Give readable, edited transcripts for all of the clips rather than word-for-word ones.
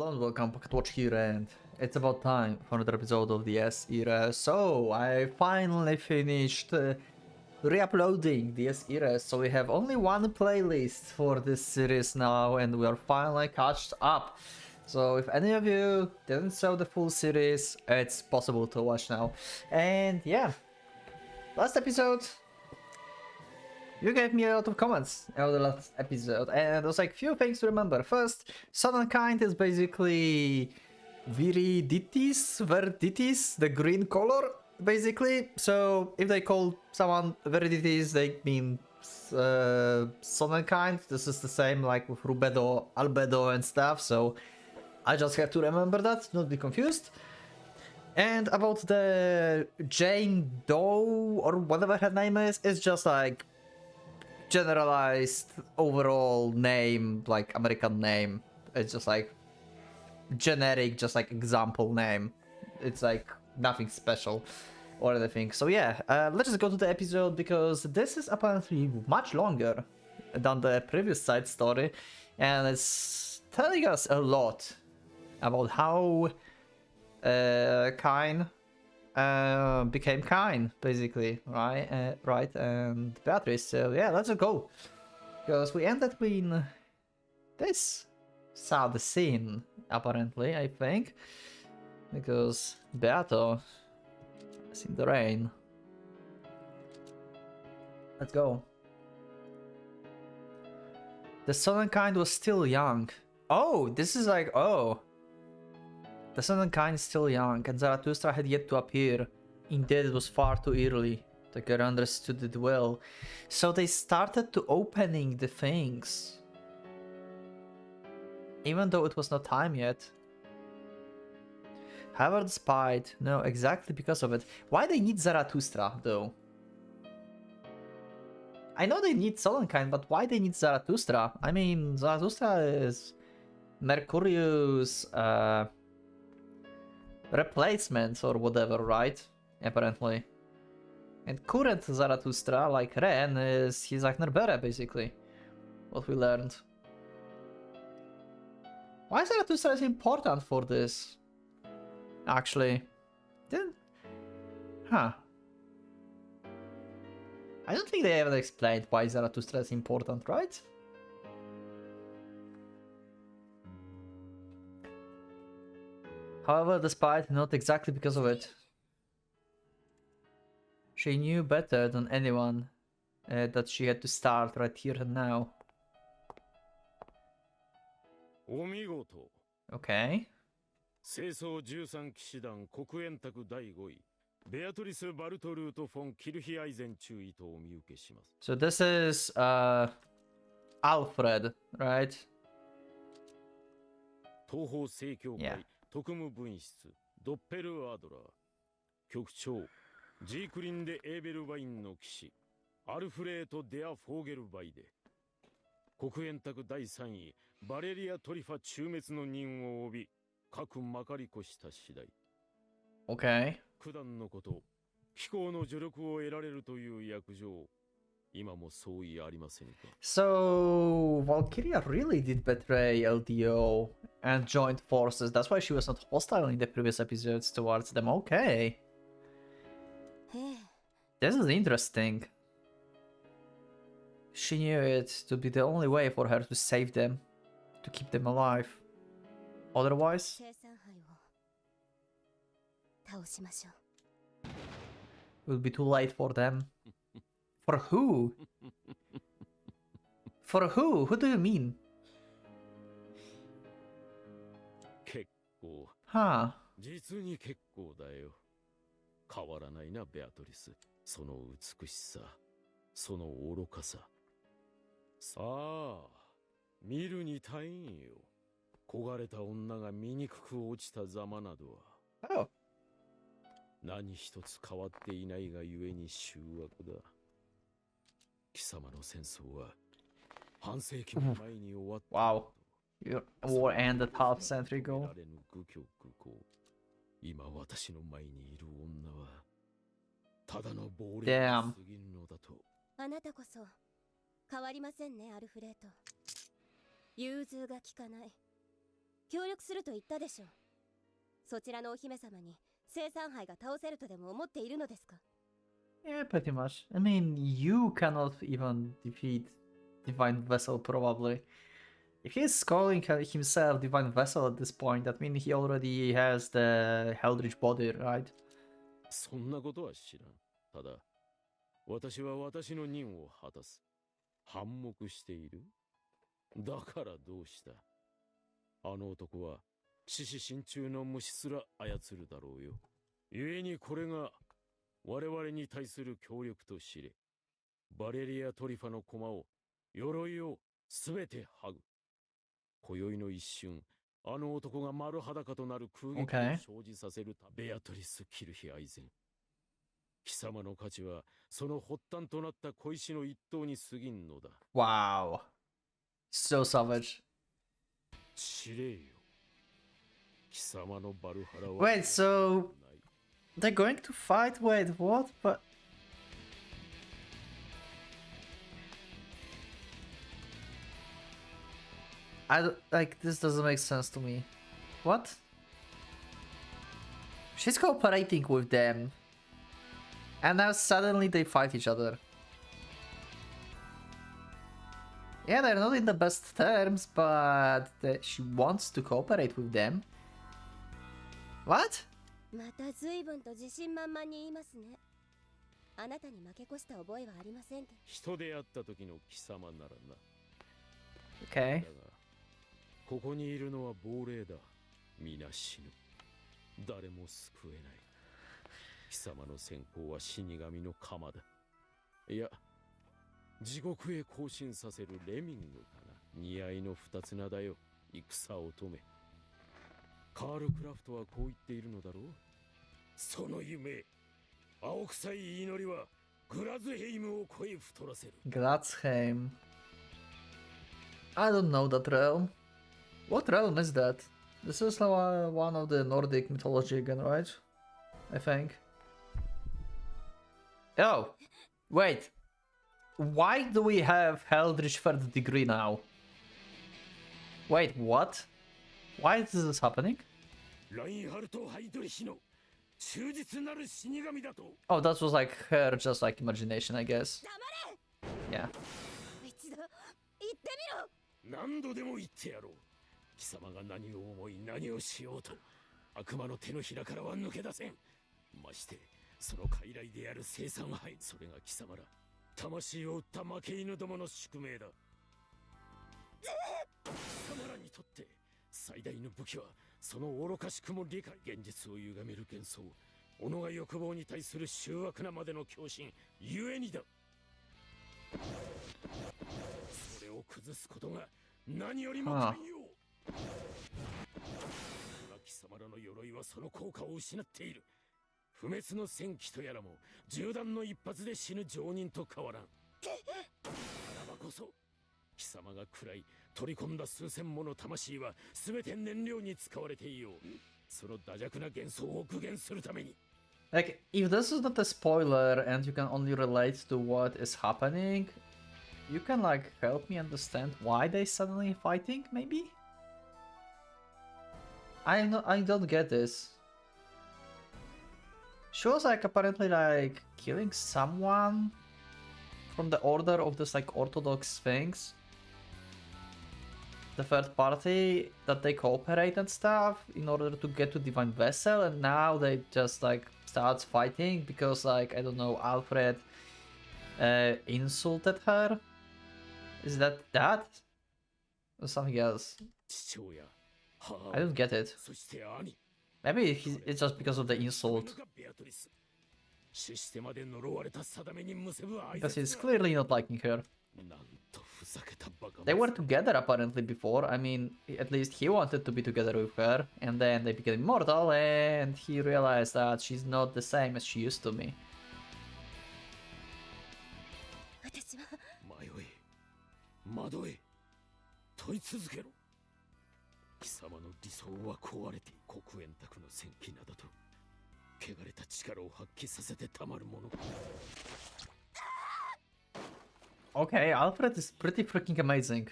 Hello and welcome, PocketWatch here, and it's about time for another episode of the irae. So I finally finished re-uploading the irae, so we have only one playlist for this series now, and we are finally caught up. So if any of you didn't saw the full series, it's possible to watch now. And yeah, last episode, you gave me a lot of comments on the last episode, and there's like few things to remember. First, Southern Kind is basically Veriditis, the green color, basically. So if they call someone Veriditis, they mean Southern Kind. This is the same like with Rubedo, Albedo and stuff, so I just have to remember that, not be confused. And about the Jane Doe, or whatever her name is, it's just like generalized overall name, like American name. It's just like generic, just like example name. It's like nothing special or anything. So yeah, let's just go to the episode, because this is apparently much longer than the previous side story, and it's telling us a lot about how Kine became Kine, basically, right? Right, and Beatrice. So yeah, let's go, because we ended in this sad scene, apparently, I think, because Beato is in the rain. Let's go. The Southern Kind was still young. Oh, this is like, oh. The Southern Kind is still young, and Zarathustra had yet to appear. Indeed, it was far too early. The girl understood it well. So they started to opening the things, even though it was not time yet. However, despite, no, exactly because of it. Why they need Zarathustra, though? I know they need Southern Kind, but why they need Zarathustra? I mean, Zarathustra is Mercurius' replacements or whatever, right? Apparently. And current Zarathustra, like Ren, he's like Nerbera, basically. What we learned. Why Zarathustra is important for this? Actually. Then... Huh. I don't think they ever explained why Zarathustra is important, right? However, despite, not exactly because of it. She knew better than anyone that she had to start right here and now. Okay. So this is Alfred, right? Yeah. 特務分室ドッペルアドラー局長ジークリンでエーベルワインの騎士アルフレート・デア・フォーゲルバイデ国園宅第3位バレリア・トリファ中滅の任を帯び各まかりこした次第 Okay. 九段のこと貴公の助力を得られるという約定 So Valkyria really did betray LDO and joined forces. That's why she was not hostile in the previous episodes towards them. Okay. This is interesting. She knew it to be the only way for her to save them, to keep them alive. Otherwise, it will be too late for them. For who? For who? Who do you mean? Huh. 実に結構だよ。変わらないな、ベアトリス。その美しさ、その愚かさ。さあ、見るに耐えんよ。焦がれた女が醜く落ちたざまなどは。Oh. 何一つ変わっていないがゆえに醜悪だ。貴様の戦争は半世紀も前に終わった。Wow. Your war ended half century ago. 今私の前にいる女はただの亡霊に過ぎるのだと。あなたこそ変わりませんね、アルフレート。融通が利かない。協力すると言ったでしょう。そちらのお姫様に生産杯が倒せるとでも思っているのですか？ Yeah, pretty much. I mean, you cannot even defeat Divine Vessel, probably. If he's calling himself Divine Vessel at this point, that means he already has the Heldritch body, right? そんなことは知らん。ただ、私は私の任を果たす。反目している。だからどうした？あの男は獅子心中の虫すら操るだろうよ。故にこれが我々に対する協力と知れ。バレリア・トリファの駒を、鎧をすべて剥ぐ。今宵の一瞬、あの男が丸裸となる空撃を生じさせるベアトリス・キルヒ・アイゼン。貴様の価値はその発端となった小石の一頭に過ぎんのだ。Wow. So savage. 知れよ。貴様のバルハラは Wait, so they're going to fight? Wait, what? But I don't, like, this doesn't make sense to me. What? She's cooperating with them. And now suddenly they fight each other. Yeah, they're not in the best terms, but she wants to cooperate with them. What? また随分と自信満々に言いますね。あなたに負け越した覚えはありませんけど。人であった時の貴様ならな。だ Okay. が、ここにいるのは亡霊だ。皆死ぬ。誰も救えない。貴様の先行は死神の鎌だ。いや、地獄へ行進させるレミングかな。似合いの二つ名だよ。戦乙女。カール・クラフトはこう言っているのだろう。その夢、青臭い祈りはグラズヘイムを声太らせる。 Glatzheim. I don't know that realm. What realm is that? This is one of the Nordic mythology again, right? I think. Oh, wait. Why do we have Heldritch third degree now? Wait, what? Why is this happening? ラインハルト・ハイドリヒの忠実なる死神だと。 Oh, that was like her just like imagination, I guess. Yeah. 一度言ってみろ。何度でも言ってやろう。貴様が何を思い何をしようと、悪魔の手のひらからは抜け出せん。ましてその傀儡である生産杯、それが貴様ら魂を売った負け犬どもの宿命だ。貴様らにとって最大の武器はその愚かしくも理解、現実を歪める幻想、己が欲望に対する醜悪なまでの狂信ゆえにだ。それを崩すことが何よりも寛容。貴様らの鎧はその効果を失っている。不滅の戦機とやらも銃弾の一発で死ぬ常人と変わらん。ならばこそ貴様が食らい取り込んだ数千もの魂は全て燃料に使われていよう。その惰弱な幻想を具現するために。 Like, if this is not a spoiler and you can only relate to what is happening, you can like help me understand why they suddenly fighting, maybe? I don't get this. She was like apparently like killing someone from the order of this like Orthodox things. The third party that they cooperate and stuff in order to get to Divine Vessel, and now they just like start fighting because like I don't know, Alfred insulted her. Is that or something else? I don't get it. Maybe it's just because of the insult. Because he's clearly not liking her. They were together apparently before. I mean, at least he wanted to be together with her, and then they became immortal, and he realized that she's not the same as she used to be. 貴様の理想は壊れて黒煙卓の戦機などと汚れた力を発揮させてたまるもの。 Okay, Alfred is pretty freaking amazing.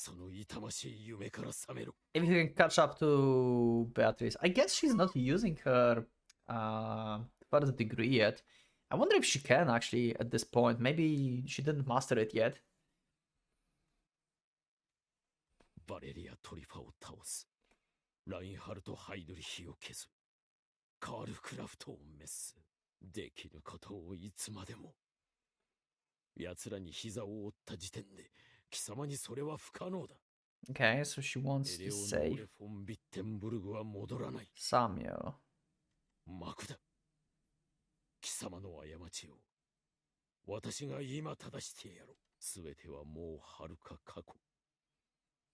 その痛ましい夢から覚めろ。 If you can catch up to Beatrice. I guess she's not using her first degree yet. I wonder if she can actually at this point. Maybe she didn't master it yet. バレリア・トリファを倒す。ラインハルト・ハイドリヒを消す。カール・クラフトを滅す。できることをいつまでも。奴らに膝を折った時点で貴様にそれは不可能だ。 Okay, so she wants エレ to オノー save レ・フォン・ビッテンブルグは戻らない。 Samuel. マクだ。貴様の過ちを私が今正してやろう。すべてはもう遥か過去。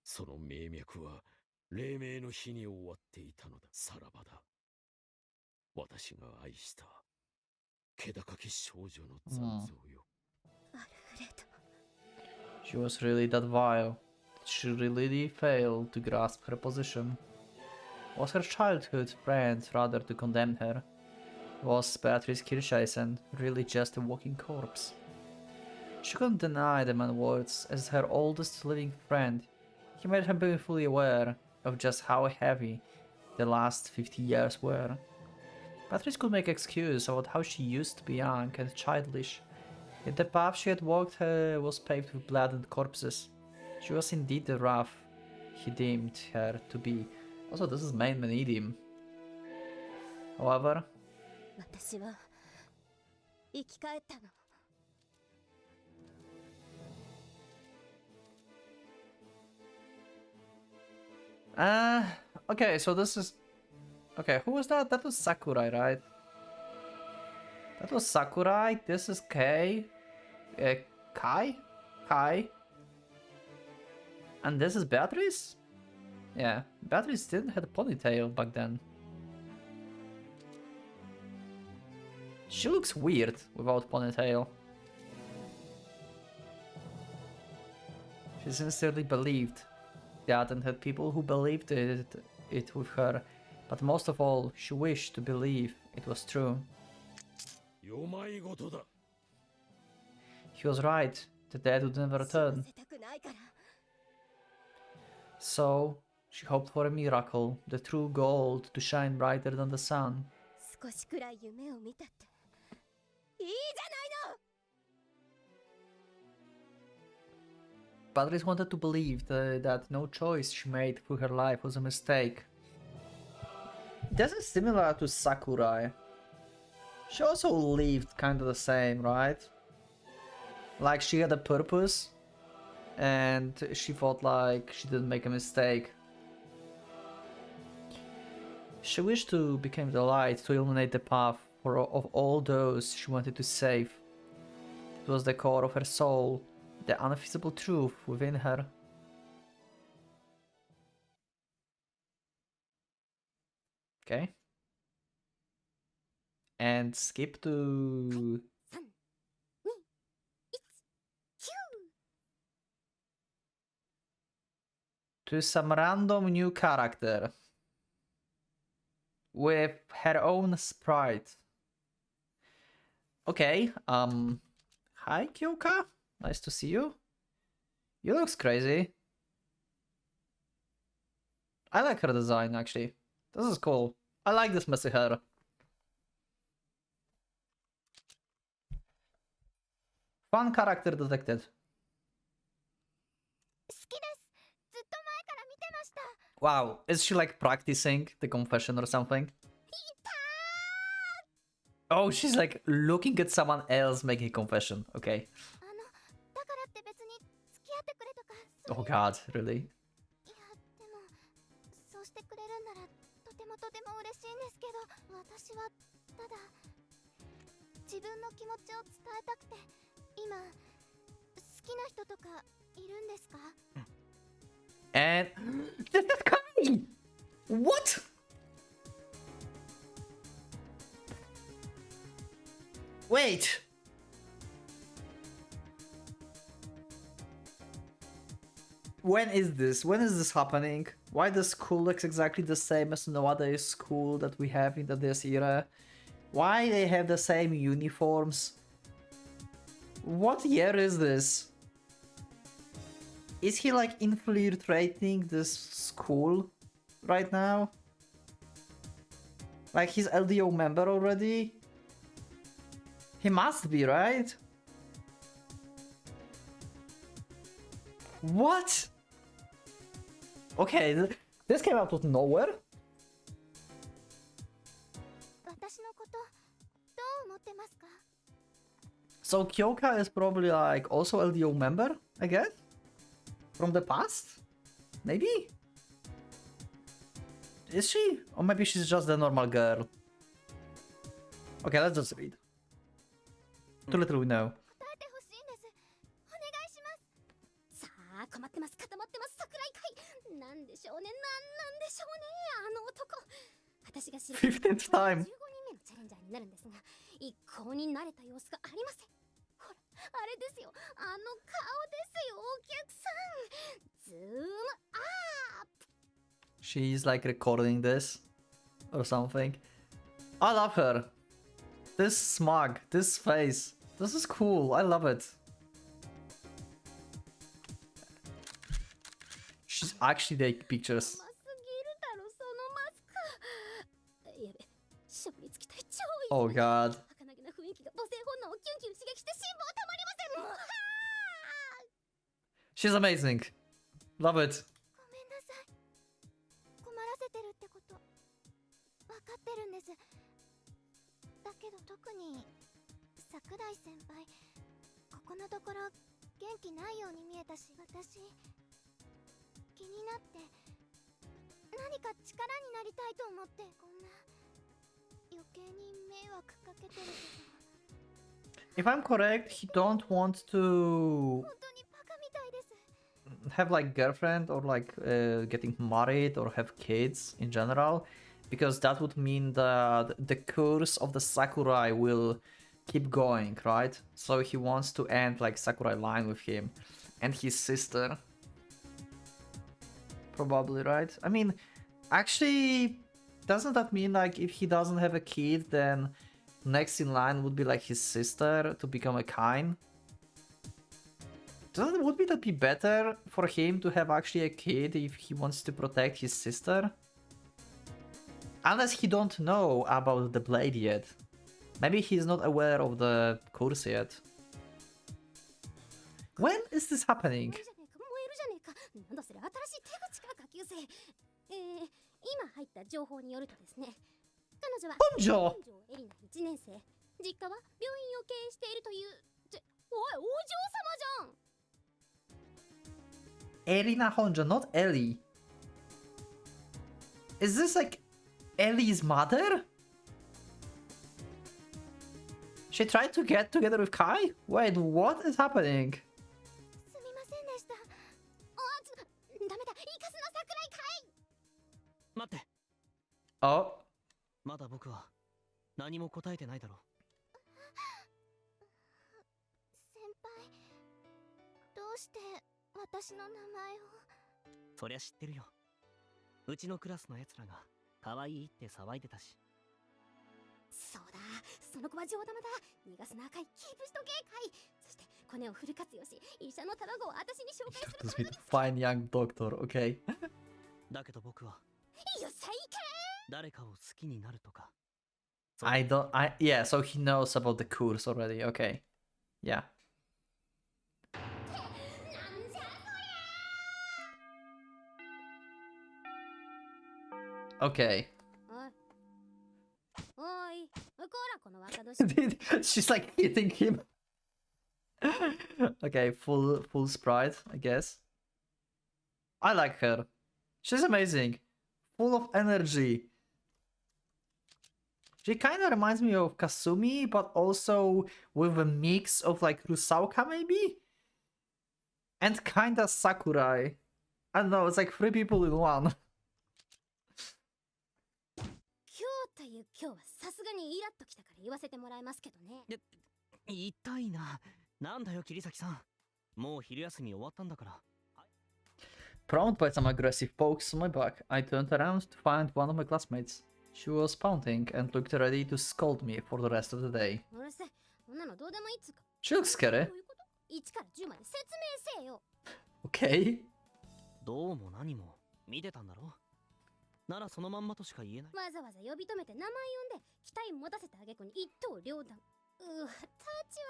その命脈は黎明の日に終わっていたのだ。さらばだ。私が愛した気高き少女の残像よ。アルフレード。 She was really that vile. She really failed to grasp her position. Was her childhood friend rather to condemn her? Was Beatrice Kircheisen really just a walking corpse? She couldn't deny the man's words as her oldest living friend. He made her be fully aware of just how heavy the last 50 years were. Beatrice could make excuse about how she used to be young and childish, yet the path she had walked was paved with blood and corpses. She was indeed the rough he deemed her to be. Also, this is main idiom. However, 私は生き返ったの。 okay, so this is... Okay, who was that? That was Sakurai, right? That was Sakurai, this is Kei. Kai? Kai? And this is Beatrice? Yeah, Beatrice didn't have a ponytail back then. She looks weird without ponytail. She sincerely believed that and had people who believed it with her, but most of all, she wished to believe it was true. よまいごとだ。 He was right, the dead would never 死な return. せたくないから。 So, she hoped for a miracle, the true gold to shine brighter than the sun. 少しくらい夢を見たっていいじゃないの。 Beatrice wanted to believe that no choice she made through her life was a mistake. This is similar to Sakurai. She also lived kind of the same, right? Like she had a purpose and she felt like she didn't make a mistake. She wished to become the light to illuminate the path of all those she wanted to save. It was the core of her soul, the unfeasible truth within her. Okay. And skip to... 3、2、1、キュ to some random new character. With her own sprite. Okay, hi Kyoka, nice to see you. You looks crazy. I like her design actually. This is cool. I like this messy hair. Fun character detected. 好きです。ずっと前から見てました。 Wow, is she like practicing the confession or something? Oh, she's like looking at someone else making a confession. Okay. だからって別に付き合ってくれとかそういう Oh god, really? いやでもそうしてくれるんならとても嬉しいんですけど私はただ自分の気持ちを伝えたくて今好きな人とかいるんですか And this is Kai! What? Wait. When is this? When is this happening? Why the school looks exactly the same as no other school that we have in this era? Why they have the same uniforms? What year is this? Is he like infiltrating this school right now? Like he's LDO member already? He must be, right? What? Okay, this came out of nowhere. 私のことどう思ってますか？ So Kyoka is probably like also LDO member, I guess? From the past? Maybe? Is she? Or maybe she's just a normal girl. Okay, let's just read. Too little we know. 答えてほしいんです。お願いします。さあ、困ってます。固まってます。桜井会。なんでしょうね。なんでしょうね。あの男。私が知る 15th time. 15人目のチャレンジャーになるんですが、一向に慣れた様子がありません。ほら、あれですよ。あの顔ですよ、お客さん。ズームアップ。 She's like recording this or something. I love her. This smug, this face. This is cool. I love it. She's actually taking pictures. 甘すぎるだろ、そのマスク。やべ、勝利つきたい超いい。 Oh god. 儚げな雰囲気が母性本能をキュンキュン刺激して辛抱たまりません。もうはー。 She's amazing. Love it. ごめんなさい。困らせてるってこと分かってるんです。だけど特に桜井先輩、ここのところ元気ないように見えたし、私気になって何か力になりたいと思って、こんな余計に迷惑かけてるけど。 If I'm correct, he don't want to 本当にバカみたいです。 have like girlfriend or like getting married or have kids in general, because that would mean that the curse of the Sakurai will keep going, right? So he wants to end like Sakurai line with him and his sister. Probably, right? I mean, actually, doesn't that mean like if he doesn't have a kid, then next in line would be like his sister to become a Kain? Would that be better for him to have actually a kid if he wants to protect his sister? Unless he don't know about the blade yet. Maybe he's not aware of the course yet. When is this happening? 燃えるじゃねえか。なんだそれ、新しい手口か、下級生。今入った情報によるとですね、彼女は本庄本庄エリナ1年生、実家は病院を経営しているという。おい、お嬢様じゃん。 Erina Honjo, not Ellie. Is this like Ellie's mother? She tried to get together with Kai? Wait, what is happening? すみませんでした。ダメだ、イカスの桜井会。待って、 Oh, まだ僕は何も答えてないだろ先輩、どうして私の名前を。う。そりゃ知ってるよ。うちのクラスのやつらが可愛いって騒いでたし。そうだ、その子は上玉だ。逃がすな赤いキープしとけ会。そしてコネをフル活用し、医者の卵を私に紹介する this こと with に。 fine young doctor, okay. だけど僕はよっしゃいけ。誰かを好きになるとか。Yeah, so he knows about the course already, okay. Yeah. なんじゃ Okay. おい、こらこの若年。 She's like hitting him. Okay, full sprite, I guess. I like her. She's amazing. Full of energy. She kind of reminds me of Kasumi, but also with a mix of like Rusauka maybe? And kinda Sakurai. I don't know, it's like 3 people in one. 今日という今日はさすがにイラッときたから言わせてもらいますけどね。痛いな。なんだよ桐崎さん。もう昼休み終わったんだから。 Prompt by some aggressive pokes on my back, I turned around to find one of my classmates. She was pounding and looked ready to scold me for the rest of the day. うるせえ、そんなのどうでもいいっつうか。 She looks scary. どういうこと？1から10まで説明せえよ。Okay. どうも何も見てたんだろ。ならそのまんまとしか言えない。わざわざ呼び止めて名前呼んで期待持たせてあげくに一刀両断。うわ、タチ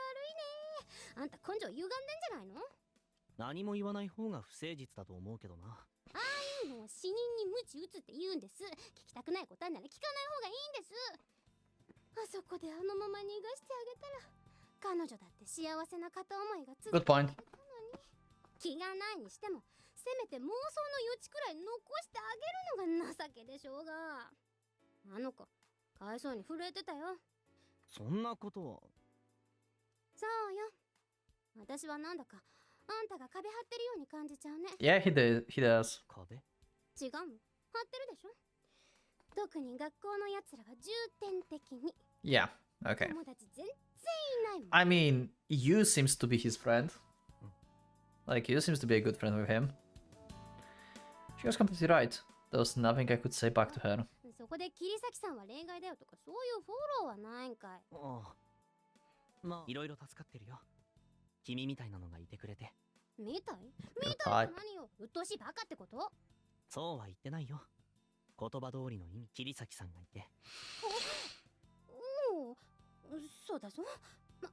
悪いね。あんた根性歪んでんじゃないの？何も言わない方が不誠実だと思うけどな。ああいうのを死人に鞭打つって言うんです。聞きたくない答えなら聞かない方がいいんです。あそこであのまま逃がしてあげたら彼女だって幸せな片思いが続 Good く point. 気がないにしてもせめて妄想の余地くらい残してあげるのが情けでしょうが。あの子かわいそうに震えてたよ。そんなことは。そうよ。私はなんだかあんたが壁張ってるように感じちゃうね。 Yeah, he does. 壁。違うの？張ってるでしょ。特に学校のやつらが重点的に。 Yeah, okay. 友達全然いないもん。 I mean, you seems to be his friend. Like, you seems to be a good friend with him. She was completely right. There was nothing I could say back to her. そこで桐崎さんは例外だよとかそういうフォローはないんかい。ああ。まあ、いろいろ助かってるよ。君みたいなのがいてくれて。みたい？み Your たい type. って何よ。うっとうしいバカってこと？そうは言ってないよ。言葉通りの意味、桐崎さんがいて。おお、そうだぞ。ま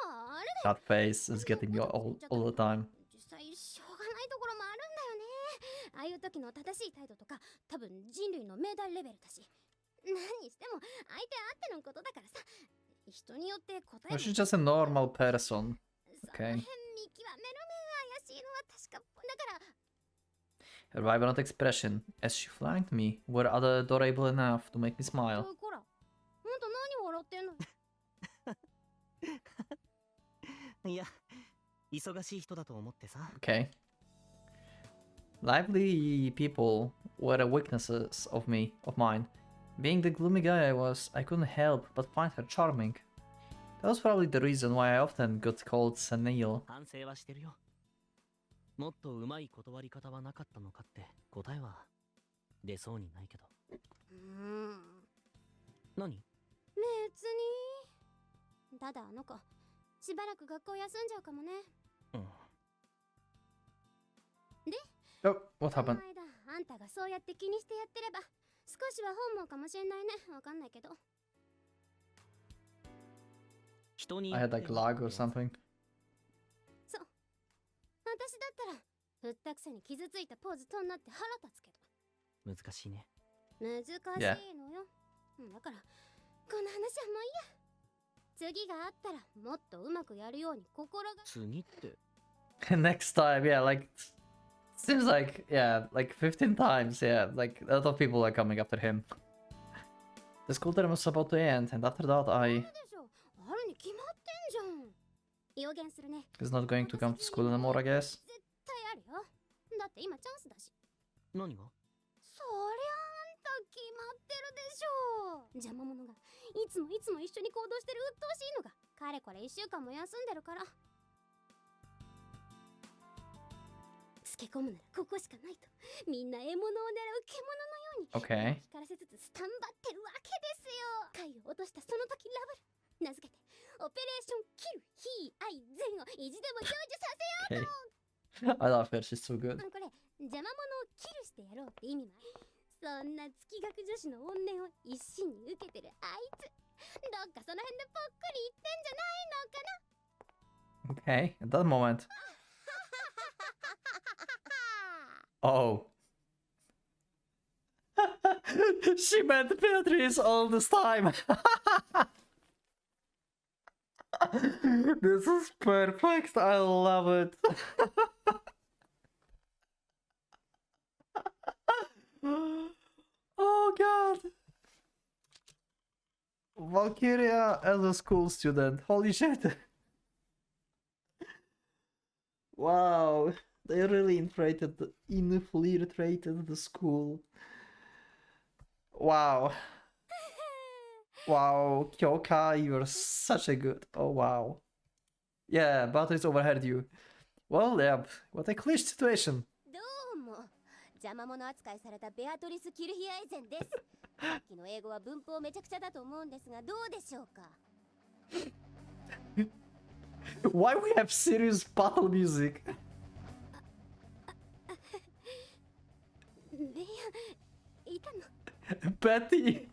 ああれ That face is getting you all the time. 実際しょうがないところもあるんだよね。ああいう時の正しい態度とか多分人類の命題レベルだし。何にしても相手あってのことだからさ。人によって答え Well, も she's just a normal person. その Okay. 辺見極める目が怪しいのは確かだから。 Her vibrant expression as she flanked me were adorable enough to make me smile. おいこら、あんた何笑ってんの？いや、忙しい人だと思ってさ。 Okay. Lively people were weaknesses of mine. Being the gloomy guy I was, I couldn't help but find her charming. That was probably the reason why I often got called senile. 反省はしてるよ。もっとうまい断り方はなかったのかって答えは出そうにないけど。何？別に。ただあの子、しばらく学校休んじゃうかもね。うん。で、 Oh, what この happened? 間あんたがそうやって気にしてやってれば少しは本望かもしれないね。わかんないけど。人に I had like lag or something. そう。私だったら振ったくせに傷ついたポーズとんなって腹立つけど。難しいね。難しいのよ。だからこの話はもういいや。次があったらもっとうまくやるように心が。次って。Next time, yeah, like seems like yeah, like 15 times, yeah, like a lot of people are coming after him. The school term was about to end, and after that, あるでしょ。あるに決まってんじゃん。予言するね。 is not going to come to school anymore, I guess. 絶対あるよ。だって今チャンスだし。何が？そりゃあんた決まってるでしょ。邪魔者がいつも一緒に行動してる鬱陶しいのがかれこれ1週間も休んでるから。つけ込むならここしかないとみんな獲物を狙う獣のように Okay. 光らせつつスタンバってるわけですよ。貝を落としたその時ラブル名付けてオペレーションキル非愛善を意地でも成就させよう Okay. I love her, she's so good. これ邪魔者をキルしてやろうって意味もある。そんな月学女子の怨念を一心に受けてるあいつどっかその辺でぽっくり言ってんじゃないのかな。 Okay, at that moment. Oh. She meant Beatrice all this time. This is perfect. I love it. Oh god. Valkyria as a school student. Holy shit. Wow. They really infiltrated the school. Wow. Wow, Kyoka, you're such a good. Oh wow. Yeah, Beatrice overheard you. Well, yeah, what a clear situation. どうも邪魔者扱いされたベアトリス・キルヒアイゼンです。さっきの英語は文法めちゃくちゃだと思うんですがどうでしょうか。 Why we have serious battle music? レイヤンいたの？ Betty.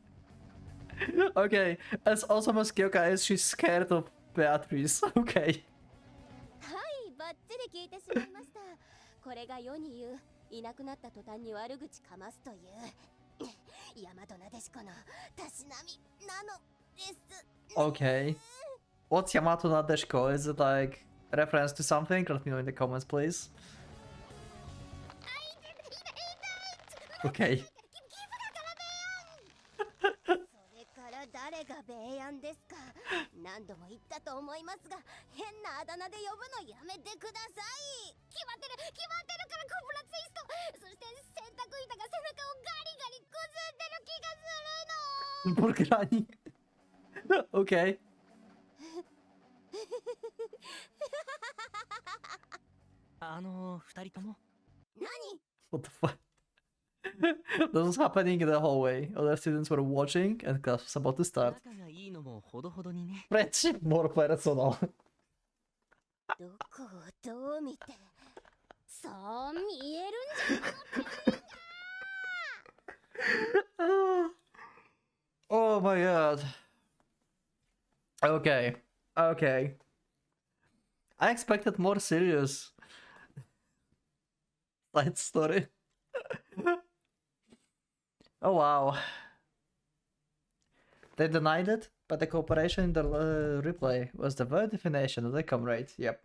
Okay, as awesome as Kyoka is, she's scared of Beatrice. Okay. はい、バッチリ聞いてしまいました。これが世に言う、いなくなった途端に悪口かますという大和なでしこのたしなみなのです。Okay. What's Yamato Nadeshiko? Is it like a reference to something? Let me know in the comments, please. Okay. それから誰がベイヤンですか？何度も言ったと思いますが、変なあだ名で呼ぶのやめてください。決まってるからコブラツイスト。そして洗濯板が背中をガリガリくずってる気がするの。 Burgerani. Okay. 二人とも。何？ What the fuck? This was happening in the hallway. Other students were watching and class was about to start. 仲がいいのもほどほどにね。 Friendship more personal. どこをどう見て、そう見えるんじゃん。Oh my god. Okay. Okay. I expected more serious side story. Oh wow. They denied it, but the cooperation in the replay was the very definition of the comrade. Yep.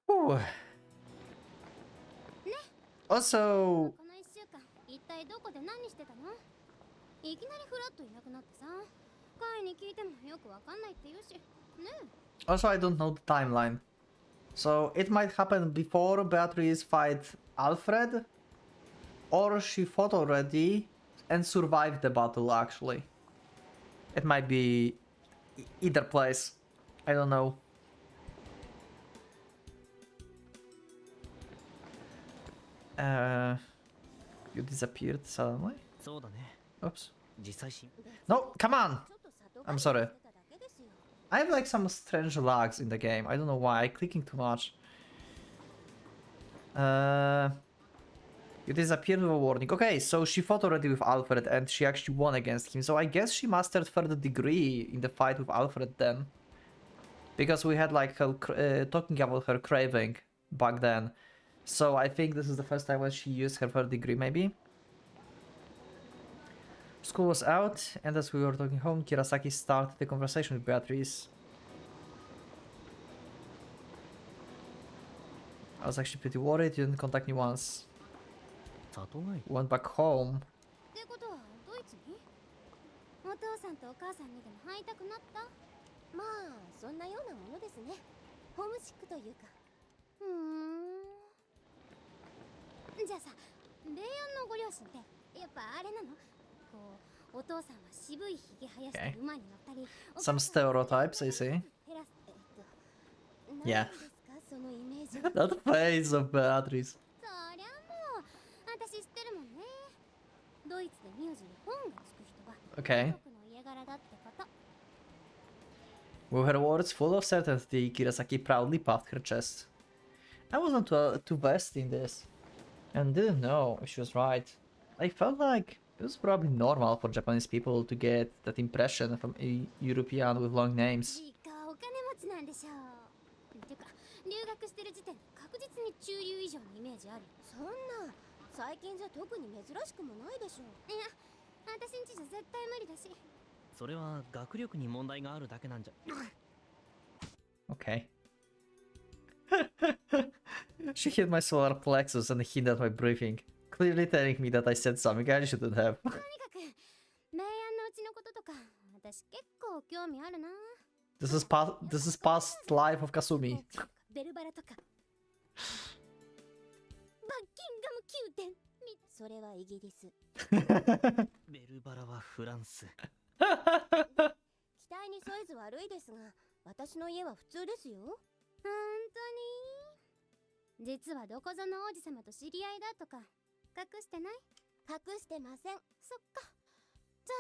Whew. Also, この1週間一体どこで何してたの？いきなりフラッといなくなってさ、カイに聞いてもよくわかんないって言うしね。 also I don't know the timeline. So it might happen before Beatrice fight Alfred, or she fought already and survived the battle actually. It might be either place. I don't know. You disappeared suddenly? そうだね。 Oops. 実際し。 No, come on! ちょっと里 I'm 帰り sorry. してただけですよ。 I have like some strange lags in the game. I don't know why. I'm clicking too much. You disappeared with a warning. Okay, so she fought already with Alfred and she actually won against him. So I guess she mastered third degree in the fight with Alfred then. Because we had like her talking about her craving back then. So I think this is the first time when she used her third degree maybe. School was out, and as we were talking home, Kirasaki started the conversation with Beatrice. I was actually pretty worried you didn't contact me once. 里帰り。 Went back home. ってことはドイツに？お父さんとお母さんにでも会いたくなった？まあそんなようなものですね。ホームシックというか。じゃあさ、レイヤンのご両親ってやっぱあれなの？こうお父さんは渋いひげ生やして馬に乗ったり。 Some stereotypes, I see. Yeah. 何ですかそのイメージ。 That face of Beatrice. そりゃもう私知ってるもんね。ドイツで名字に本がつく人が Okay. 家族の家柄だってこと。 With her words full of certainty, Kirasaki proudly puffed her chest. I wasn't too versed in this, and didn't know if she was right. I felt like it was probably normal for Japanese people to get that impression from a European with long names. いいかお金持ちなんでしょう。てか留学してる時点で確実に中流以上のイメージある。そんな最近じゃ特に珍しくもないでしょう。いや私んちじゃ絶対無理だし。それは学力に問題があるだけなんじゃ。 Okay. She hit my solar plexus and hindered my breathing, clearly telling me that I said something I shouldn't have. とにかくレイヤンのうちのこととか私結構興味あるな。 This is past life of Kasumi. ベルバラとかバッキンガム宮殿みそれはイギリス。ベルバラはフランス。期待に添えず悪いですが私の家は普通ですよ。本当に実はどこぞの王子様と知り合いだとか隠してない？隠してません。そっか残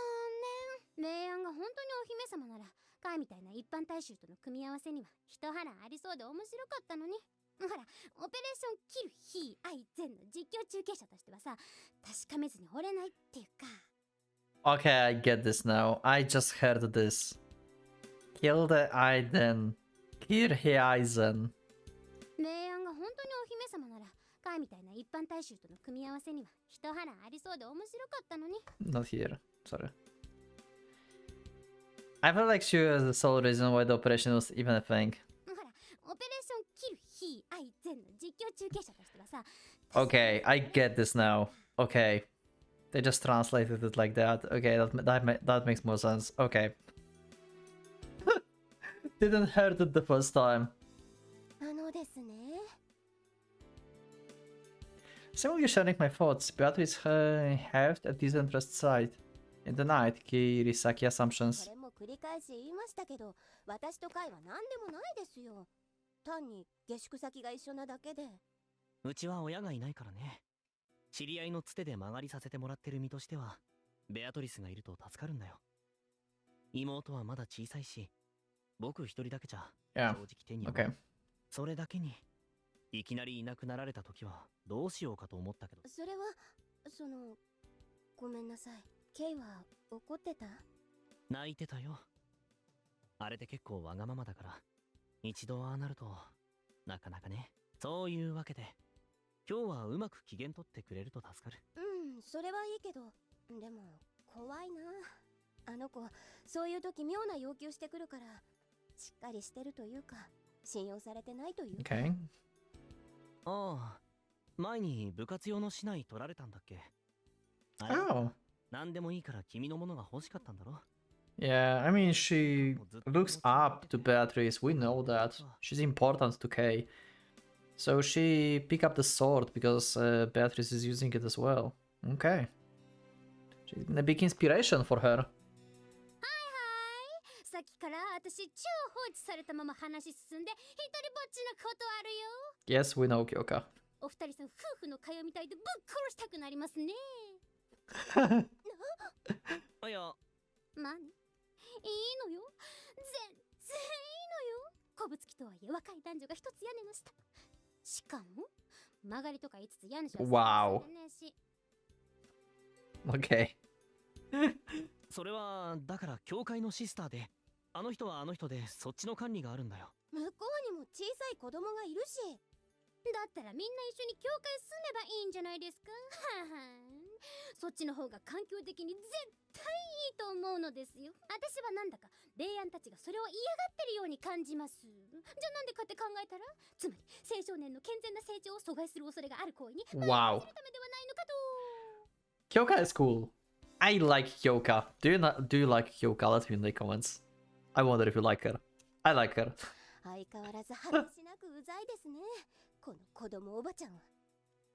念。レイヤンが本当にお姫様ならカイみたいな一般大衆との組み合わせには一腹ありそうで面白かったのに。ほら、オペレーションキルヒーアイゼンの実況中継者としてはさ、確かめずに折れないっていうか。 Okay, I get this now. I just heard this. Kill the Aiden. Kill he Eisen. 明暗が本当にお姫様なら、カイみたいな一般大衆との組み合わせには一波乱ありそうで面白かったのに。 Not here. Sorry. I felt like she was the sole reason why the operation was even a thing. ほら、オペレーションキルヒーアイゼンの実況中継者としてはさ。 Okay, I get this now. Okay. They just translated it like that. Okay, that makes more sense. Okay. Didn't heard it the first time. ですね。 Similarly sharing my thoughts, Beatrice had a disinterested side. In the night, Kirisaki こ assumptions. れも繰り返し言いましたけど、私とカイは何でもないですよ。単に下宿先が一緒なだけで。うちは親がいないからね。知り合いのつてで曲がりさせてもらってる身としては、ベアトリスがいると助かるんだよ。妹はまだ小さいし、僕一人だけじゃ正 Yeah. 直手に Okay. それだけに、いきなりいなくなられた時はどうしようかと思ったけど。それは、ごめんなさい。ケイは怒ってた？泣いてたよ。あれで結構わがままだから、一度ああなると、なかなかね。そういうわけで、今日はうまく機嫌取ってくれると助かる。うん、それはいいけど、でも怖いな。あの子、そういう時妙な要求してくるから、しっかりしてるというか、信用されてないというか。Okay. ああ、前に部活用の市内取られたんだっけ？あれ Oh. なんでもいいから君のものが欲しかったんだろ？ Yeah, I mean, she looks up to Beatrice. We know that. She's important to Kay. So she pick up the sword because Beatrice is using it as well. Okay. She's a big inspiration for her. さっきから私超放置されたまま話進んで一人ぼっちなことあるよ。 Yes, we know Kyoka. お二人さん夫婦の会話みたいでぶっ殺したくなりますね。いや、まあね、いいのよ。全然いいのよ。古物機とはいえ若い男女が一つ屋根の下。しかも曲がりとか言いつつ家主は Wow. されねえし。 Okay. それはだから教会のシスターで、あの人はあの人でそっちの管理があるんだよ。向こうにも小さい子供がいるし。だったらみんな一緒に教会住めばいいんじゃないですか。ははん。そっちの方が環境的に絶対いいと思うのですよ。私はなんだか霊安たちがそれを嫌がってるように感じます。じゃあなんでかって考えたら、つまり青少年の健全な成長を阻害する恐れがある行為に Wow. するためではないのかと。 Kyoka is cool. I like Kyoka. Do you like Kyoka? Let me know in the comments. I wonder if you like her. I like her. 相変わらず果てしなくうざいですね。この子供おばちゃんは。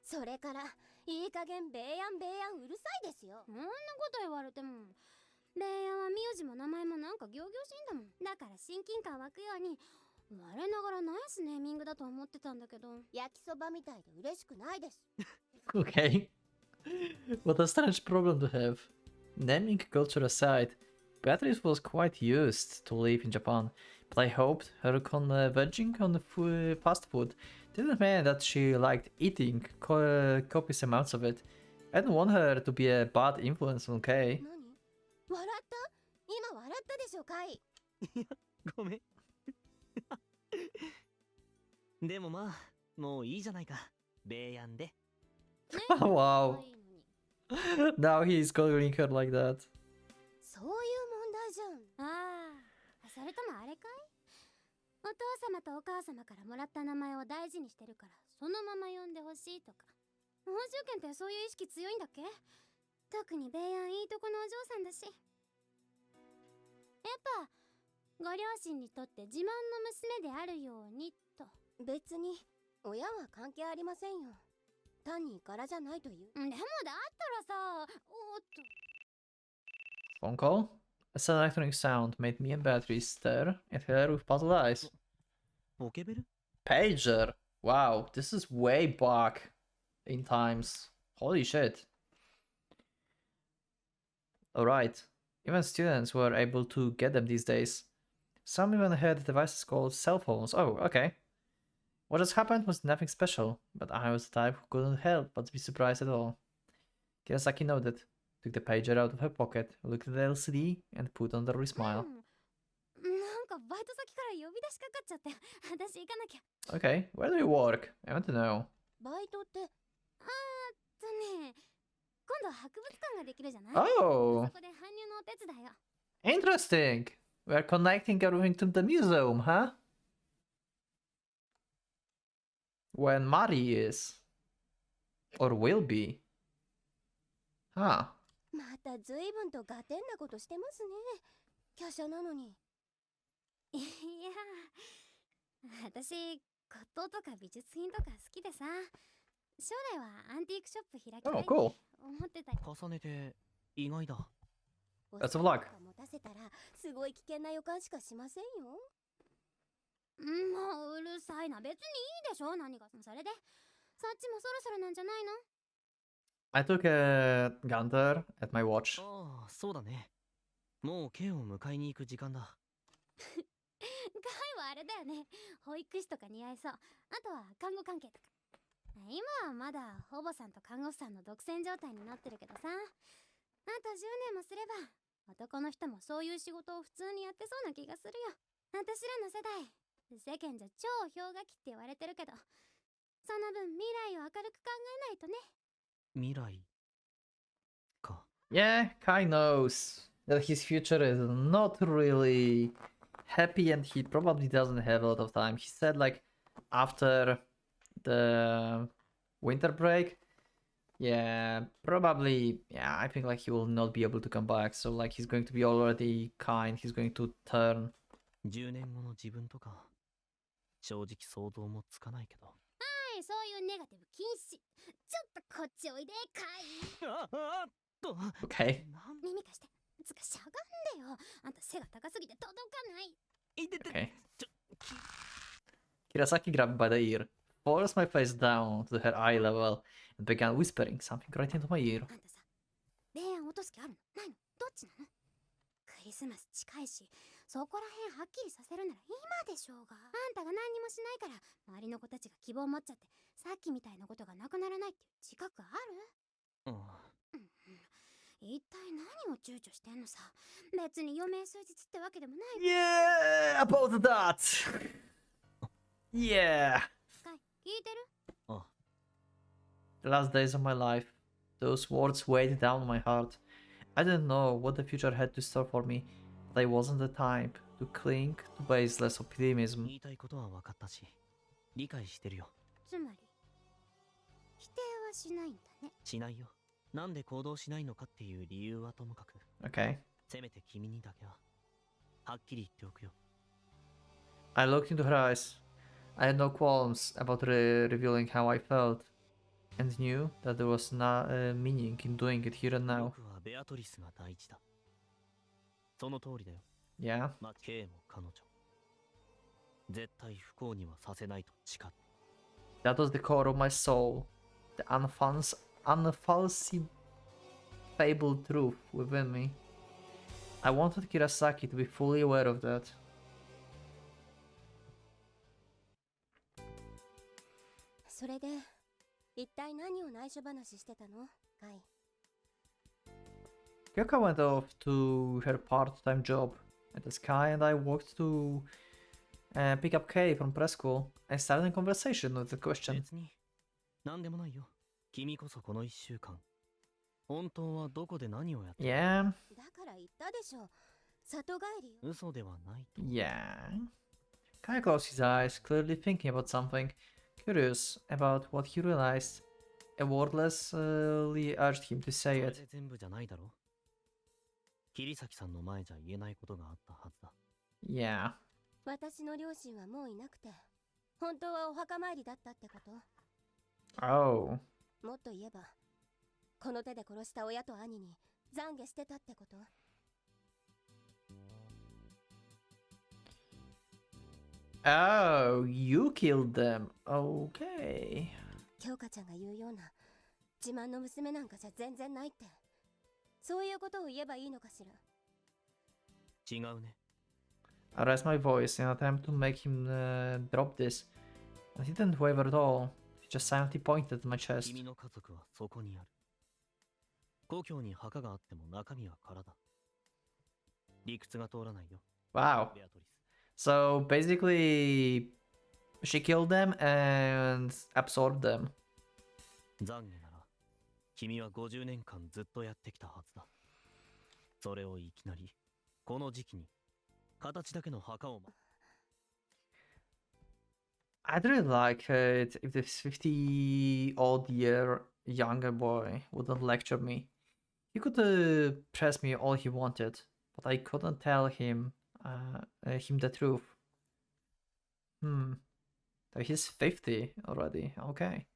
それからいい加減ベイヤンうるさいですよ。そんなこと言われても、ベイヤンは名字も名前もなんか仰々しいんだもん。だから親近感湧くように我ながらナイスネーミングだと思ってたんだけど、焼きそばみたいで嬉しくないです。 Okay. What a strange problem to have. Naming culture aside, Beatrice was quite used to live in Japan, but I hoped her converging on the fast food didn't mean that she liked eating copious amounts of it. I don't want her to be a bad influence on Kay. 何？笑った？今笑ったでしょカイ。ごめん。でもまあ、もういいじゃないか。ベイヤンで。Wow. Now he's calling her like that. そういう問題じゃん。ああ、それともあれかい？お父様とお母様からもらった名前を大事にしてるからそのまま呼んでほしいとか。報酬権ってそういう意識強いんだっけ？特にベイヤンいいとこのお嬢さんだし。やっぱご両親にとって自慢の娘であるようにと。別に親は関係ありませんよ。単に柄じゃないという。でもだったらさ、おっと。 Phone call? A sad electronic sound made me and Beatrice stare at her with puzzled eyes. ポケベル？ Pager! Wow, this is way back in times. Holy shit. Alright, even students were able to get them these days. Some even had devices called cell phones. Oh, okay. What just happened was nothing special, but I was the type who couldn't help but be surprised at all. Kirasaki nodded, took the pager out of her pocket, looked at the LCD, and put on the smile. なんかバイト先から呼び出しかかっちゃって私行かなきゃ Okay, where do you work? I want to know. バイトってね今度博物館ができるじゃない Oh, そこで搬入のお手伝いを interesting. We're connecting everything to the museum, huh? When Mari is. Or will be. Huh. また随分とガテンなことしてますね華奢なのにいや私骨董とか美術品とか好きでさ将来はアンティークショップ開きたい Oh, って cool. 思ってたり重ねて意外だ。 Best of luck. 持たせたらすごい危険な予感しかしませんよもううるさいな別にいいでしょ何がそれでそっちもそろそろなんじゃないの I took a gander at my watch. ああ、そうだね。もう K を迎えに行く時間だ。ガイはあれだよね保育士とか似合いそうあとは看護関係とか今はまだ保母さんと看護師さんの独占状態になってるけどさあと10年もすれば男の人もそういう仕事を普通にやってそうな気がするよ私らの世代世間じゃ超氷河期って言われてるけどその分未来を明るく考えないとね未来か。 Yeah, Kai knows that his future is not really happy and he probably doesn't have a lot of time. He said like after the winter break, yeah, probably, yeah, I think like he will not be able to come back. So like he's going to be already kind, he's going to turn. 10年後の自分とか正直想像もつかないけど。はいそういうネガティブ禁止ちょっとこっちおいでカイあっと。 Okay. 耳貸してつかしゃがんでよあんた背が高すぎて届かない Okay. Kirasaki grabbed me by the ear, forced my face down to her eye level, and began whispering something right into my ear. あんたさ恋愛落とす気あるのないのどっちなのクリスマス近いしそこらへんはっきりさせるなら今でしょうがあんたが何にもしないから周りの子たちが希望を持っちゃってさっきみたいなことがなくならないっていう自覚ある、一体何を躊躇してんのさ別に余命数日ってわけでもない Yeah, about that. Yeah. カイ聞いてる The last days of my life. Those words weighed down my heart. I didn't know what the future had to store for me, but I wasn't the type to cling to baseless optimism. 言いたいことは分かったし、理解してるよ。つまり否定はしないんだねしないよ。なんで行動しないのかっていう理由はともかく、 Okay. せめて君にだけははっきり言っておくよ。 I looked into her eyes. I had no qualms about revealing how I felt, and knew that there was no meaning in doing it here and now. 僕はベアトリスが第一だ。その通りだよ。 Yeah. まあ、K も彼女。絶対不幸にはさせないと誓って。 That was the core of my soul, the unfalsifiable truth within me. I wanted Kirasaki to be fully aware of that. それで一体何を内緒話してたのカイ Kyoka went off to her part-time job at the Sky, and I walked to pick up Kay from preschool. I started a conversation with the question. 別に何でもないよ。君こそこの1週間本当はどこで何をやって Yeah, だから言ったでしょ里帰りよ嘘ではないと。 yeah. Kai closed his eyes, clearly thinking about something, curious about what he realized. I wordlessly urged him to そ say れ it. で全部じゃないだろ。桐崎さんの前じゃ言えないことがあったはずだ。 Yeah. 私の両親はもういなくて本当はお墓参りだったってこと Oh. もっと言えばこの手で殺した親と兄に懺悔してたってこと Oh, you killed them. Okay. 京香ちゃんが言うような自慢の娘なんかじゃ全然ないってそういうことを言えばいいのかしら違うね。 I raised my voice in an attempt to make him drop this. He didn't waver at all. He just silently pointed at my chest. 君の家族はそこにある。故郷に墓があっても中身は空だ。理屈が通らないよ。 Wow. ベアトリス。 So basically, she killed them and absorbed them. 懺悔なら、君は50年間ずっとやってきたはずだ。それをいきなり、この時期に、形だけの墓を。 I'd really like it if this 50-odd-year younger boy wouldn't lecture me. He could press me all he wanted, but I couldn't tell him the truth. So he's 50 already. Okay.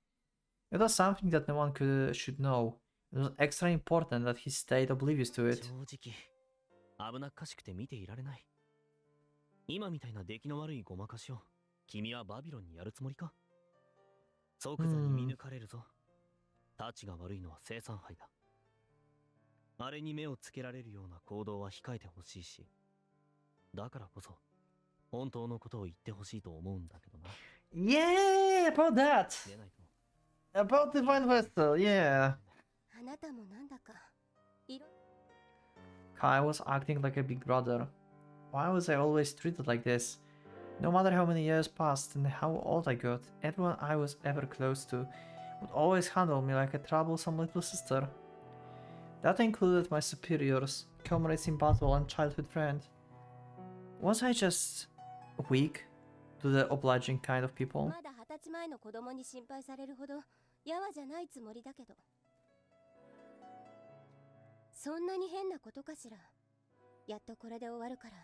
It was something that no one should know. It was extra important that he stayed oblivious to it. 正直、危なっかしくて見ていられない。今みたいな出来の悪いごまかしを、君はバビロンにやるつもりか？即座に見抜かれるぞ。タチが悪いのは生産杯だ。あれに目をつけられるような行動は控えてほしいし、だからこそ、本当のことを言ってほしいと思うんだけどな。Yeah, about that. でないと。 About Divine Vestal, yeah. あなたもなんだかKai was acting like a big brother. Why was I always treated like this? No matter how many years passed and how old I got, everyone I was ever close to would always handle me like a troublesome little sister. That included my superiors, comrades in battle, and childhood friend. Was I just weak to the obliging kind of people? まだ20歳前の子供に心配されるほどやわじゃないつもりだけど、そんなに変なことかしら。やっとこれで終わるから、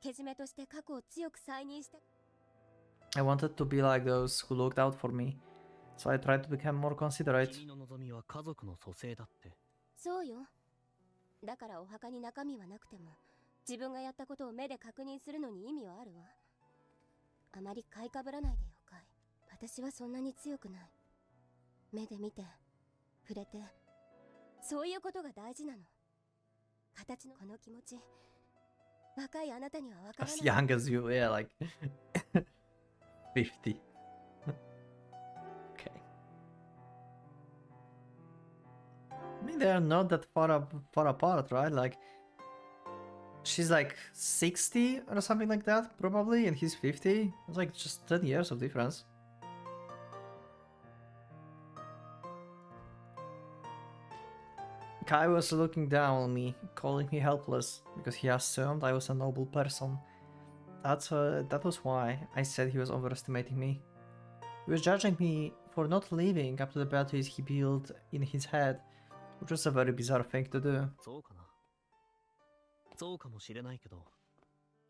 けじめとして過去を強く再認した。 I wanted to be like those who looked out for me, so I tried to become more considerate. 君の望みは家族の蘇生だって。そうよ。だからお墓に中身はなくても、自分がやったことを目で確認するのに意味はあるわ。あまり買いかぶらないでよ、カイ。私はそんなに強くない。目で見て、触れて、そういうことが大事なの。形のこの気持ち、若いあなたにはわからな As い。 young as you, yeah, like 50. Okay. I mean, they're not that far apart, right? Like, she's like 60 or something like that, probably, and he's 50. It's like just 10 years of difference. Kai was looking down on me, calling me helpless, because he assumed I was a noble person. That was why I said he was overestimating me. He was judging me for not living up to the boundaries he built in his head, which was a very bizarre thing to do. そうかな。そうかもしれないけど、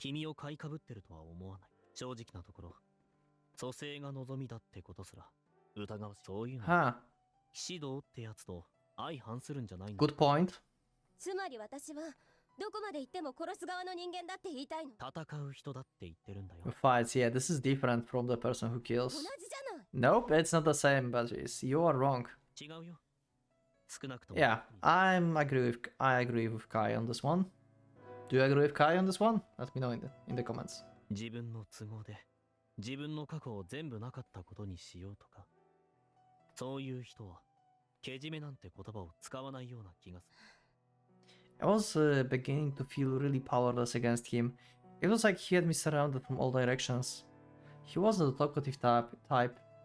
君を買いかぶってるとは思わない。正直なところ、蘇生が望みだってことすら疑わしい。そういうの。 Huh. 騎士道ってやつと相反するんじゃないの？ Good point. つまり私はどこまで行っても殺す側の人間だって言いたいの。戦う人だって言ってるんだよ。 Who fights, yeah, this is different from the person who 同じじ kills. ゃない。 Nope, it's not the same, but you are wrong. 違うよ。少なくとも。 Yeah, I agree with Kai on this one. Do you agree with Kai on this one? Let me know in the comments. 自分の都合で自分の過去を全部なかったことにしようとか、そういう人はけじめなんて言葉を使わないような気がする。 I was beginning to feel really powerless against him. It was like he had me surrounded from all directions. He wasn't a talkative type,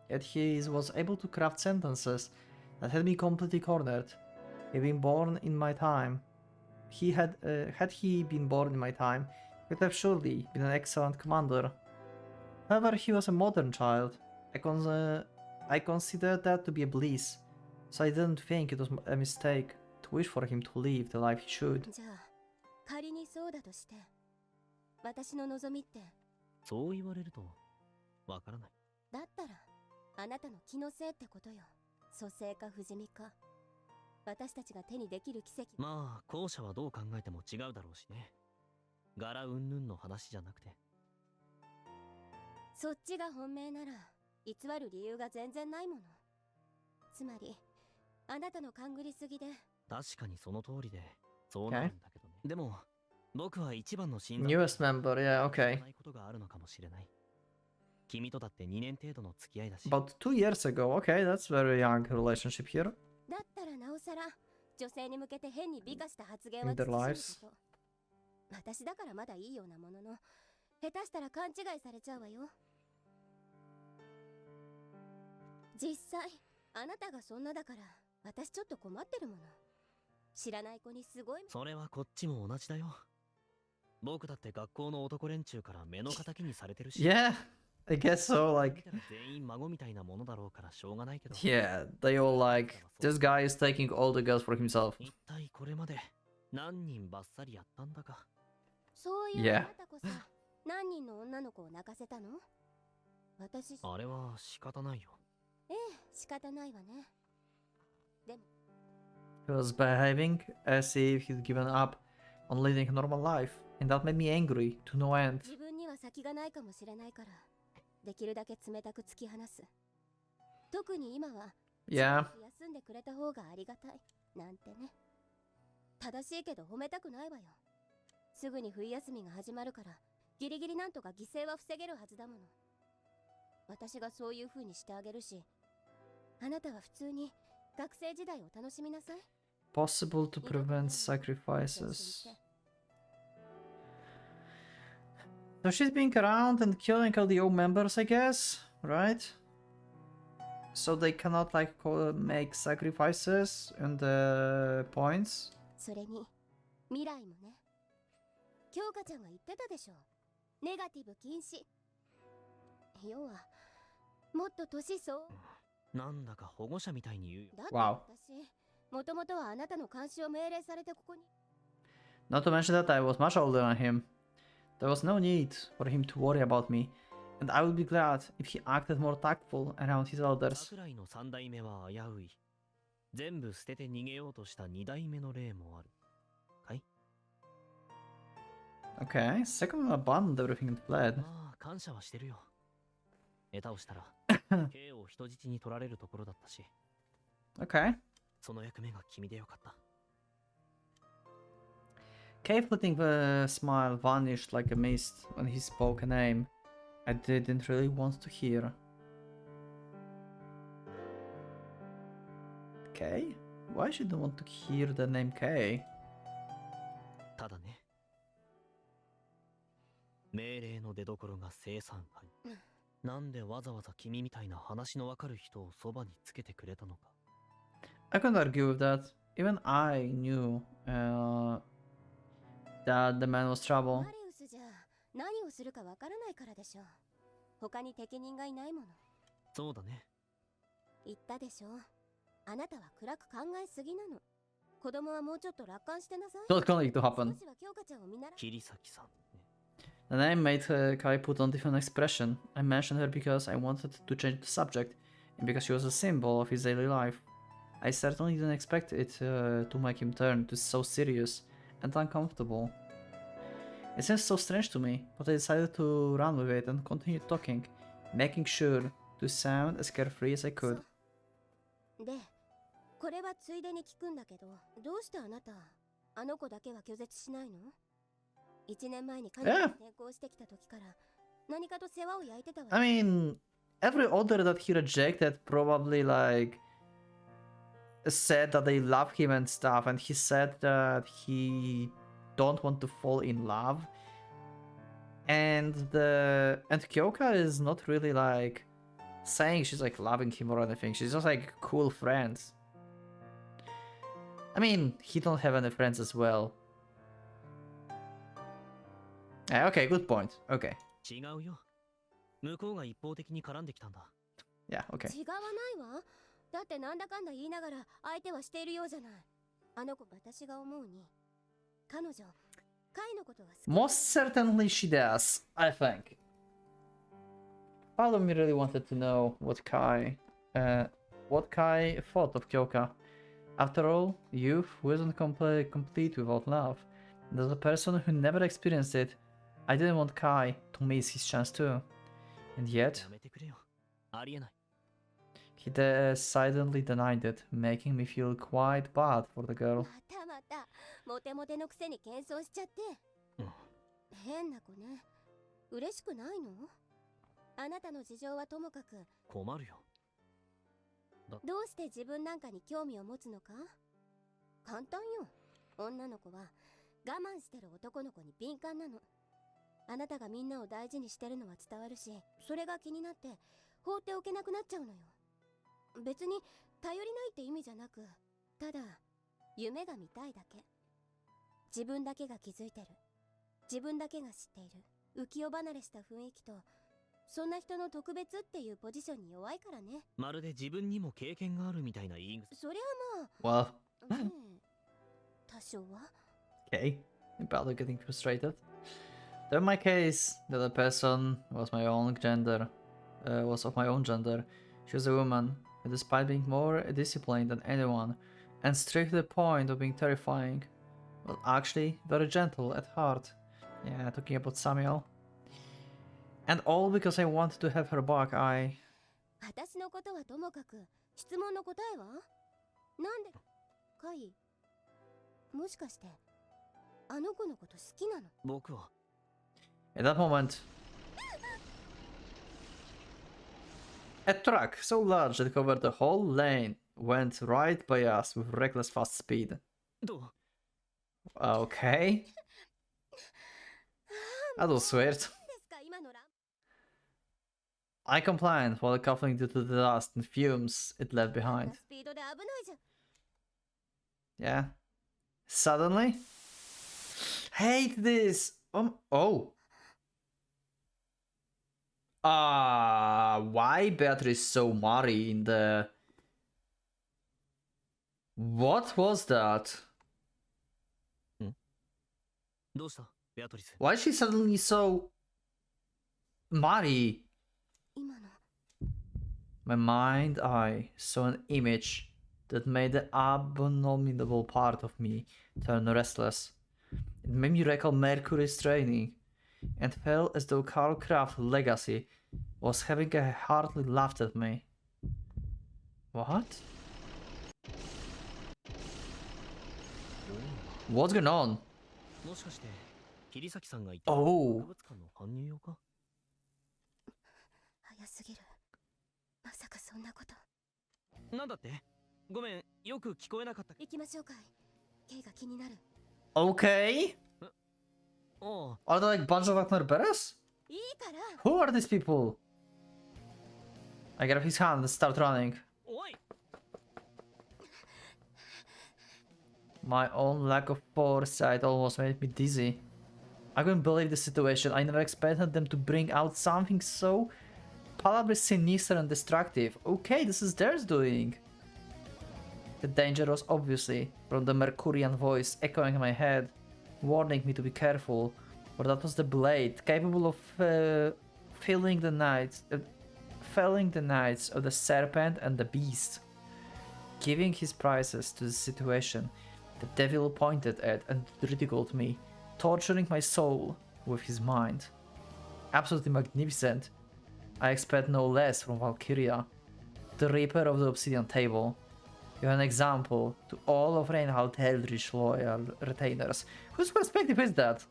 yet he was able to craft sentences that had me completely cornered. He had been born in my time. Had he been born in my time, he would have surely been an excellent commander. However, he was a modern child. I considered that to be a bliss, so I didn't think it was a mistake to wish for him to live the life he should. じゃあ仮にそうだとして、私の望みって。そう言われるとわからない。だったらあなたの気のせいってことよ。蘇生か不死身か、私たちが手にできる奇跡。まあ後者はどう考えても違うだろうしね。柄云々の話じゃなくて。そっちが本命なら偽る理由が全然ないもの。つまりあなたの勘ぐりすぎで。確かにその通りでそうなるんだけどね。でも僕は一番の信 Newest member, yeah, okay. ないことがあるのかもしれない。君とだって2年程度の付き合いだし。 About 2 years ago. Okay, that's very young relationship here だったらなおさら女性に向けて変に美化した発言は in their 慎む lives. こと。私だからまだいいようなものの、下手したら勘違いされちゃうわよ。実際あなたがそんなだから私ちょっと困ってるもの。知らない子にすごい。それはこっちも同じだよ。僕だって学校の男連中から目の敵にされてるし。 Yeah, I guess so. 見 Like, たら全員孫みたいなものだろうからしょうがないけど。 yeah, they all like, this guy is taking all the girls for himself. 一体これまで何人バッサリやったんだか。そういう Yeah. あなたこそ何人の女の子を泣かせたの？私、あれは仕方ないよ。ええ、仕方ないわね。でも He was behaving as if he'd given up on leading a normal life, and that made me angry to no end. 自分には先がないかもしれないから、できるだけ冷たく突き放す。特に今は Yeah, 休んでくれた方がありがたいなんてね。正しいけど褒めたくないわよ。すぐに冬休みが始まるからギリギリなんとか犠牲は防げるはずだもの。私がそういう風にしてあげるし、あなたは普通に学生時代を楽しみなさい。 possible to prevent sacrifices. So she's being around and killing all the old members, I guess, right? So they cannot like make sacrifices and points. それに未来もね。京香ちゃんが言ってたでしょ。ネガティブ禁止。要はもっと年相。なんだか保護者みたいに言うよ。だって Wow. 私、もともとはあなたの監視を命令されてここに。 Not to mention that I was much older than him. There was no need for him to worry about me, and I would be glad if he acted more tactful around his elders. 桜井の3代目は危うい。全部捨てて逃げようとした2代目の例もある。かい？ Okay, second one abandoned everything and fled. まあ感謝はしてるよ。下手をしたら K を人質に取られるところだったし、 Okay. その役目が君でよかった。 Kay fleeting smile vanished like a mist when he spoke a name I didn't really want to hear. Kay? Why should I want to hear the name Kay? ただね、命令の出所が生産範囲。なんでわざわざ君みたいな話のわかる人をそばにつけてくれたのか。 I can't argue with that. Even I knew that the man was trouble. マリウスじゃ何をするかわからないからでしょう。他に適任がいないもの。そうだね。言ったでしょう。あなたは暗く考えすぎなの。子供はもうちょっと楽観してなさい。 Not going to happen. 少しは京香ちゃんを見習。桐崎さんね。 The name made Kai put on different expression. I mentioned her because I wanted to change the subject, and because she was a symbol of his daily life. I certainly didn't expect it to make him turn to so serious and uncomfortable. It seems so strange to me, but I decided to run with it and continue talking, making sure to sound as carefree as I could. で、これはついでに聞くんだけど、どうしてあなた、あの子だけは拒絶しないの？1年前に彼女が転校してきた時から何かと世話を焼いてたわ。 I mean, every order that he rejected probably like said that they love him and stuff, and he said that he don't want to fall in love. And Kyoka is not really like saying she's like loving him or anything. She's just like cool friends. I mean, he don't have any friends as well. Okay, good point. Okay. 違うよ。向こうが一方的に絡んできたんだ。 Yeah, okay. 違わないわ。だってなんだかんだ言いながら相手はしているようじゃない。あの子、私が思うに彼女、カイのことが好き。 Most certainly she does, I think. Part of me really wanted to know what Kai thought of Kyoka. After all, youth wasn't complete without love. And as a person who never experienced it, I didn't want Kai to miss his chance too. And yet, やめてくれよ。ありえない。 he decidedly denied it, making me feel quite bad for the girl. またまた、モテモテのくせに謙遜しちゃって。うん。変な子ね。嬉しくないの？あなたの事情はともかく、困るよ。どうして自分なんかに興味を持つのか？簡単よ。女の子は我慢してる男の子に敏感なの。あなたがみんなを大事にしてるのは伝わるし、それが気になって放っておけなくなっちゃうのよ。別に頼りないって意味じゃなく、ただ夢が見たいだけ。自分だけが気づいてる、自分だけが知っている浮世離れした雰囲気と、そんな人の特別っていうポジションに弱いからね。まるで自分にも経験があるみたいな言い草。そりゃま Well, あ、ねえ、多少は。okay. About getting frustrated. Though in my case, the other person was my own gender, was of my own gender. She was a woman, who, despite being more disciplined than anyone, and strict to the point of being terrifying, was actually very gentle at heart. Yeah, talking about Samuel. And all because I wanted to have her back, 私のことはともかく、質問の答えはなんでカイ、もしかしてあの子のこと好きなの？僕は At that moment, a truck so large that covered the whole lane went right by us with reckless fast speed. どう Okay. That was weird. ですか今の乱。 I complied while coughing due to the dust and fumes it left あん behind. なスピードで危ないじゃん。 Yeah. Suddenly? Hate this! Oh. Why Beatrice so Mari in the... What was that? どうしたベアトリス。 Why is she suddenly so... Mari? 今の My mind eye saw an image that made the abominable part of me turn restless. It made me recall Mercury's training, and felt as though Karl Kraft's legacy was having a heartily laughed at me. What? What's going on? もしかして桐崎さんが言った Oh. 博物館の搬入用か？早すぎる。まさかそんなこと。なんだって？ごめん、よく聞こえなかった。行きましょうかい。ケイが気になる。 Okay. おう、 Are they like bunch of Wagner Beres? いいから。 Who are these people? I grab his hand and start running. おい。 My own lack of foresight almost made me dizzy. I couldn't believe the situation. I never expected them to bring out something so palpably sinister and destructive. Okay, this is theirs doing. The danger was obviously from the Mercurian voice echoing in my head, warning me to be careful, for that was the blade capable of felling the nights of the serpent and the beast. Giving his prices to the situation, the devil pointed at and ridiculed me, torturing my soul with his mind. Absolutely magnificent. I expect no less from Valkyria, the Reaper of the Obsidian Table. You're an example to all of Reinhard Eldritch's loyal retainers. Whose perspective is that?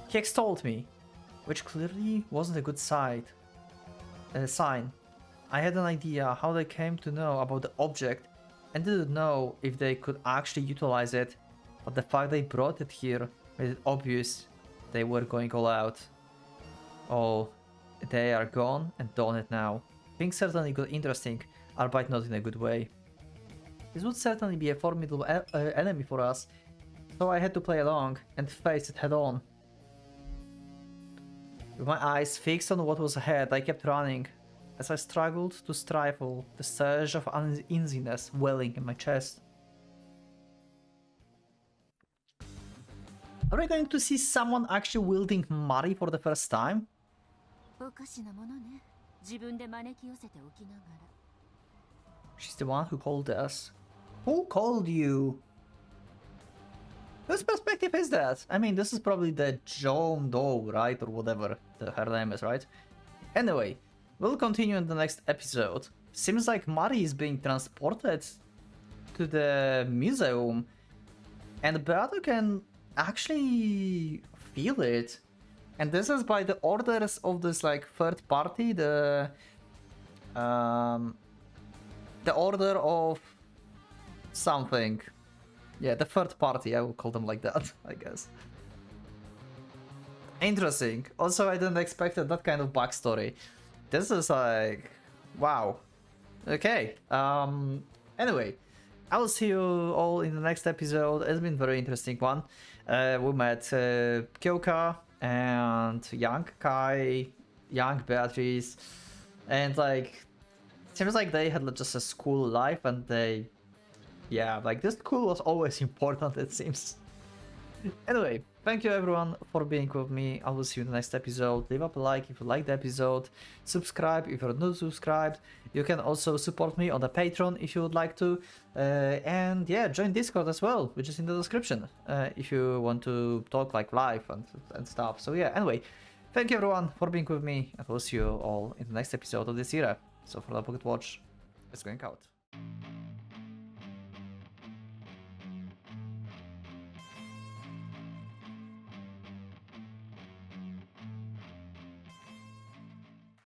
He extolled me, which clearly wasn't a good sign. I had an idea how they came to know about the object and didn't know if they could actually utilize it, but the fact they brought it here made it obvious they were going all out. Oh, they are gone and done it now. Things certainly got interesting, albeit not in a good way. This would certainly be a formidable enemy for us, so I had to play along and face it head on. With my eyes fixed on what was ahead, I kept running, as I struggled to stifle the surge of uneasiness welling in my chest. Are we going to see someone actually wielding Mari for the first time? おかしなものね。自分で招き寄せておきながら。 She's the one who called us. Who called you? Whose perspective is that? I mean, this is probably the Joan Doe, right? Or whatever her name is, right? Anyway, we'll continue in the next episode. Seems like Mari is being transported to the museum, and Beato can actually feel it. And this is by the orders of this like third party, the order of something. Yeah, the third party, I will call them like that, I guess. Interesting. Also, I didn't expect that kind of backstory. This is like, wow. Okay. Anyway, I will see you all in the next episode. It's been a very interesting one. We met Kyoka and young Kai, young Beatrice, and like, seems like they had just a school life, and they, yeah, like this school was always important, it seems. Anyway, thank you everyone for being with me. I will see you in the next episode. Leave up a like if you liked the episode. Subscribe if you're not subscribed. You can also support me on the Patreon if you would like to. And yeah, join Discord as well, which is in the description, if you want to talk like live and stuff. So yeah, anyway, thank you everyone for being with me. And we'll see you all in the next episode of this era. So for the Pocket Watch, it's going out.